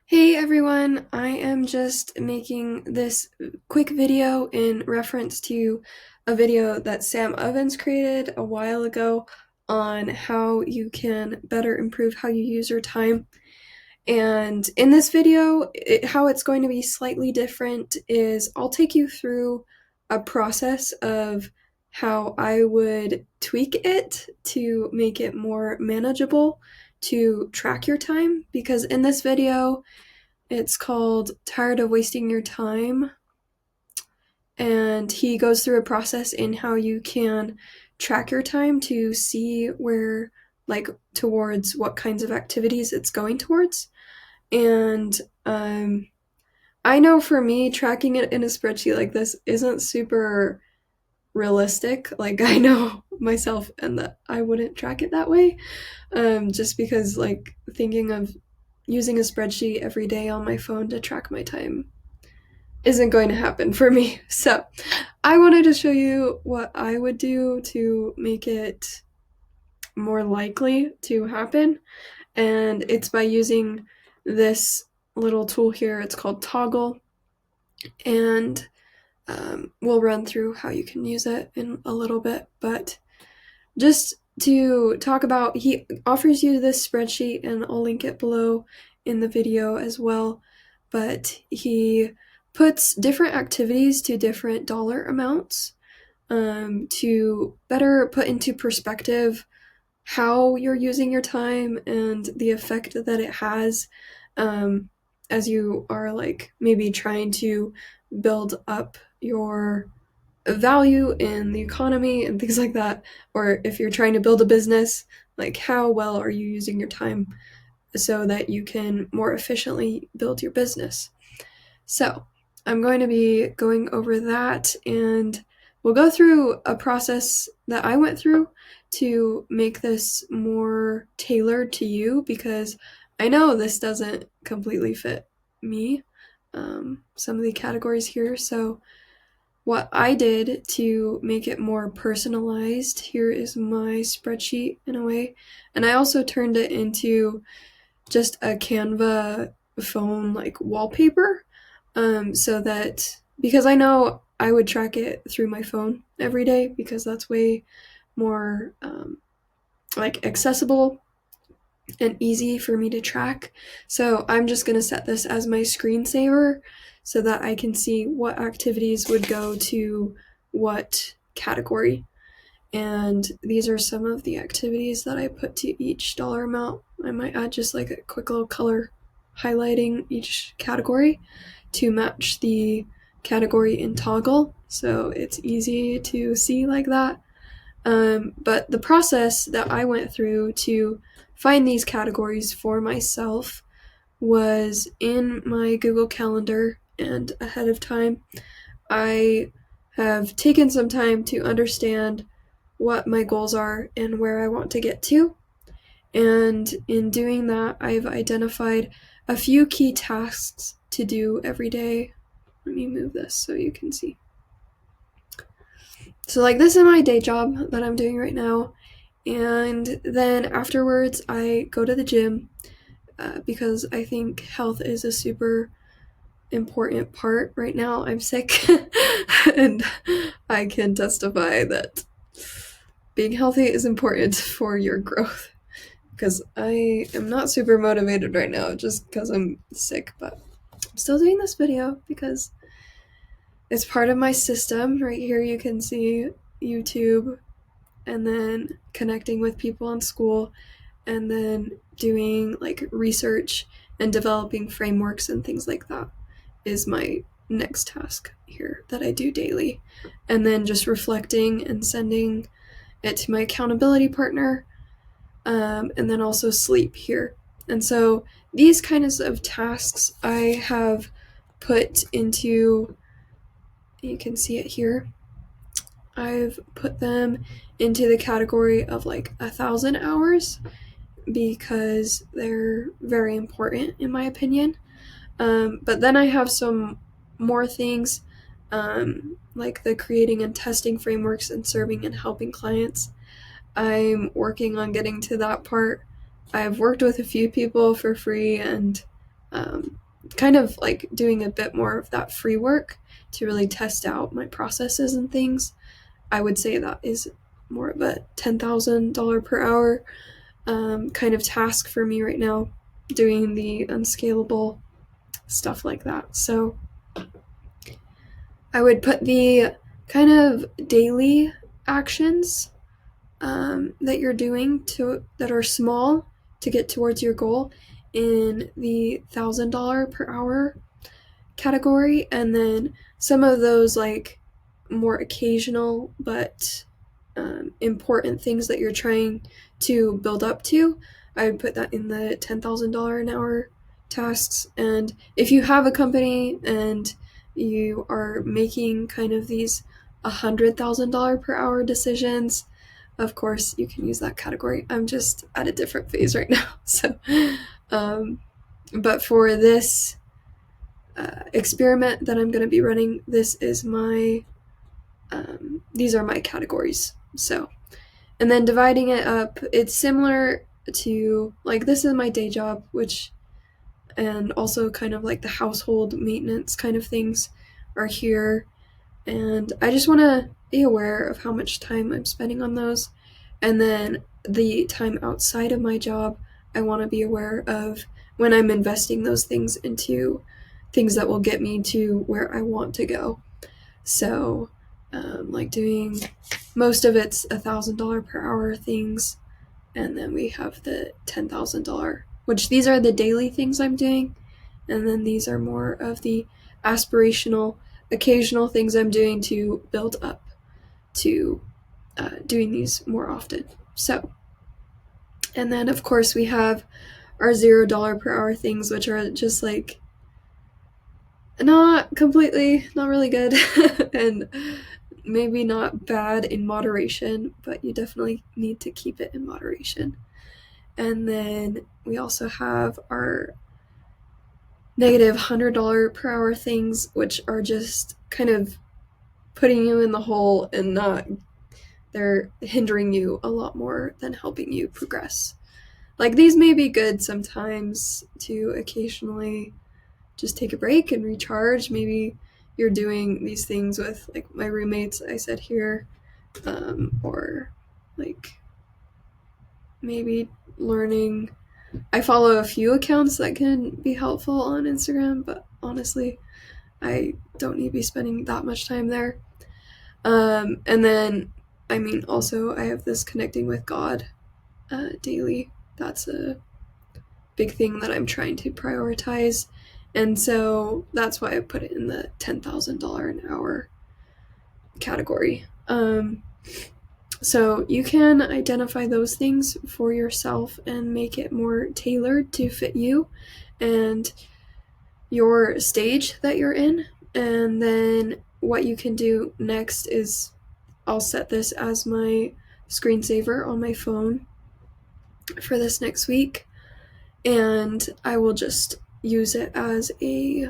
Hey everyone, I am just making this quick video in reference to a video that Sam Ovens created a while ago on how you can better improve how you use your time. And in this video, how it's going to be slightly different is I'll take you through a process of how I would tweak it to make it more manageable to track your time, because in this video, it's called Tired of Wasting Your Time. And he goes through a process in how you can track your time to see where, like, towards what kinds of activities it's going towards. And I know for me, tracking it in a spreadsheet like this isn't super realistic. Like, I know myself and that I wouldn't track it that way. Just because, like, thinking of using a spreadsheet every day on my phone to track my time isn't going to happen for me. So I wanted to show you what I would do to make it more likely to happen. And it's by using this little tool here. It's called Toggle. And we'll run through how you can use it in a little bit. But just to talk about, he offers you this spreadsheet, and I'll link it below in the video as well. But he puts different activities to different dollar amounts to better put into perspective how you're using your time and the effect that it has, as you are, like, maybe trying to build up your value in the economy and things like that, or if you're trying to build a business, like, how well are you using your time so that you can more efficiently build your business. So I'm going to be going over that, and we'll go through a process that I went through to make this more tailored to you, because I know this doesn't completely fit me, some of the categories here. So what I did to make it more personalized, here is my spreadsheet in a way, and I also turned it into just a Canva phone, like, wallpaper, so that, because I know I would track it through my phone every day because that's way more like, accessible and easy for me to track. So I'm just going to set this as my screensaver so that I can see what activities would go to what category. And these are some of the activities that I put to each dollar amount. I might add just like a quick little color highlighting each category to match the category in Toggle, so it's easy to see like that. But the process that I went through to find these categories for myself was in my Google Calendar, and ahead of time, I have taken some time to understand what my goals are and where I want to get to. And in doing that, I've identified a few key tasks to do every day. Let me move this so you can see. So, like, this is my day job that I'm doing right now. And then afterwards, I go to the gym because I think health is a super important part right now. I'm sick, and I can testify that being healthy is important for your growth, because I am not super motivated right now just because I'm sick, but I'm still doing this video because it's part of my system. Right here you can see YouTube, and then connecting with people in school, and then doing, like, research and developing frameworks and things like that is my next task here that I do daily. And then just reflecting and sending it to my accountability partner, and then also sleep here. And so these kinds of tasks I have put into, you can see it here, I've put them into the category of, like, 1,000 hours because they're very important in my opinion. But then I have some more things, like the creating and testing frameworks and serving and helping clients. I'm working on getting to that part. I've worked with a few people for free, and kind of like doing a bit more of that free work to really test out my processes and things. I would say that is more of a $10,000 per hour kind of task for me right now, doing the unscalable stuff like that. So I would put the kind of daily actions that you're doing that are small to get towards your goal in the $1,000 per hour category, and then some of those like more occasional but important things that you're trying to build up to, I would put that in the $10,000 an hour tasks. And if you have a company and you are making kind of these $100,000 per hour decisions, of course you can use that category. I'm just at a different phase right now. So, but for this experiment that I'm going to be running, this is my these are my categories. So, and then dividing it up, it's similar to like this is my day job, which and also kind of like the household maintenance kind of things are here, and I just want to be aware of how much time I'm spending on those. And then the time outside of my job, I want to be aware of when I'm investing those things into things that will get me to where I want to go. So, like doing most of it's $1,000 per hour things, and then we have the $10,000, which these are the daily things I'm doing, and then these are more of the aspirational, occasional things I'm doing to build up to doing these more often. So, and then of course we have our $0 per hour things, which are just like not really good and maybe not bad in moderation, but you definitely need to keep it in moderation. And then we also have our negative $100 per hour things, which are just kind of putting you in the hole and they're hindering you a lot more than helping you progress. Like these may be good sometimes to occasionally just take a break and recharge. Maybe you're doing these things with like my roommates I said here, or like maybe learning. I follow a few accounts that can be helpful on Instagram, but honestly I don't need to be spending that much time there. And then I mean also I have this connecting with God daily. That's a big thing that I'm trying to prioritize. And so that's why I put it in the $10,000 an hour category. So you can identify those things for yourself and make it more tailored to fit you and your stage that you're in. And then what you can do next is I'll set this as my screensaver on my phone for this next week, and I will just use it as a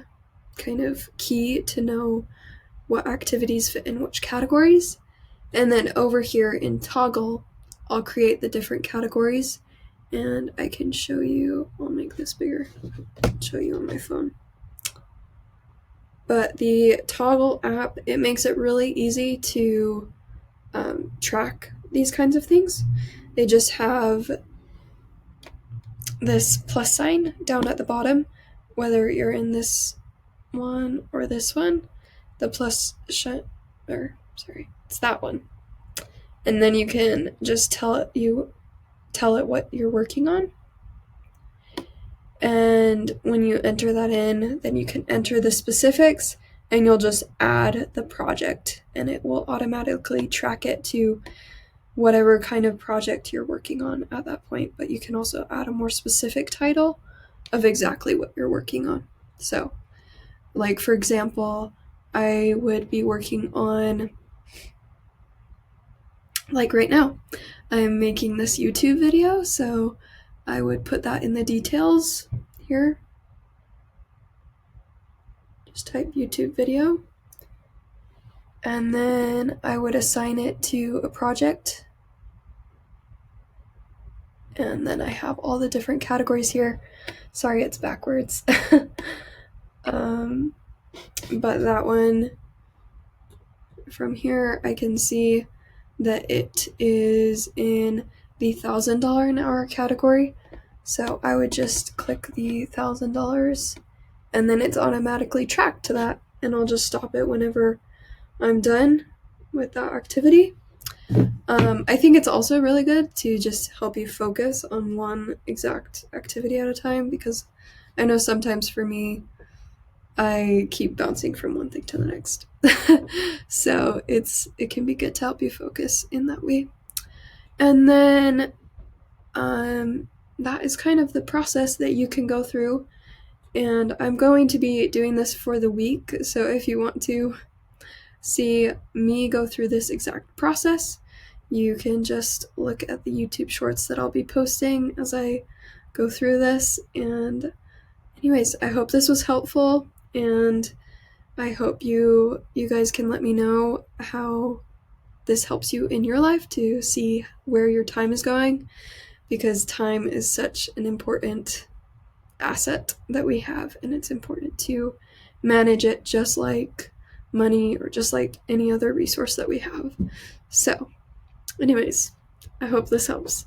kind of key to know what activities fit in which categories. And then over here in Toggle, I'll create the different categories, and I can show you. I'll make this bigger, show you on my phone. But the Toggle app, it makes it really easy to track these kinds of things. They just have this plus sign down at the bottom, whether you're in this one or this one. The plus it's that one. And then you can just tell it what you're working on. And when you enter that in, then you can enter the specifics and you'll just add the project and it will automatically track it to whatever kind of project you're working on at that point. But you can also add a more specific title of exactly what you're working on. So, like for example, I would be working on, like right now, I'm making this YouTube video, so I would put that in the details here. Just type YouTube video. And then I would assign it to a project. And then I have all the different categories here. Sorry, it's backwards. But that one from here, I can see that it is in the $1,000 an hour category. So I would just click the $1,000 and then it's automatically tracked to that. And I'll just stop it whenever I'm done with that activity. I think it's also really good to just help you focus on one exact activity at a time, because I know sometimes for me, I keep bouncing from one thing to the next. So it can be good to help you focus in that way. And then that is kind of the process that you can go through. And I'm going to be doing this for the week. So if you want to see me go through this exact process, you can just look at the YouTube shorts that I'll be posting as I go through this. And anyways, I hope this was helpful, and I hope you guys can let me know how this helps you in your life to see where your time is going, because time is such an important asset that we have, and it's important to manage it just like money or just like any other resource that we have. So anyways, I hope this helps.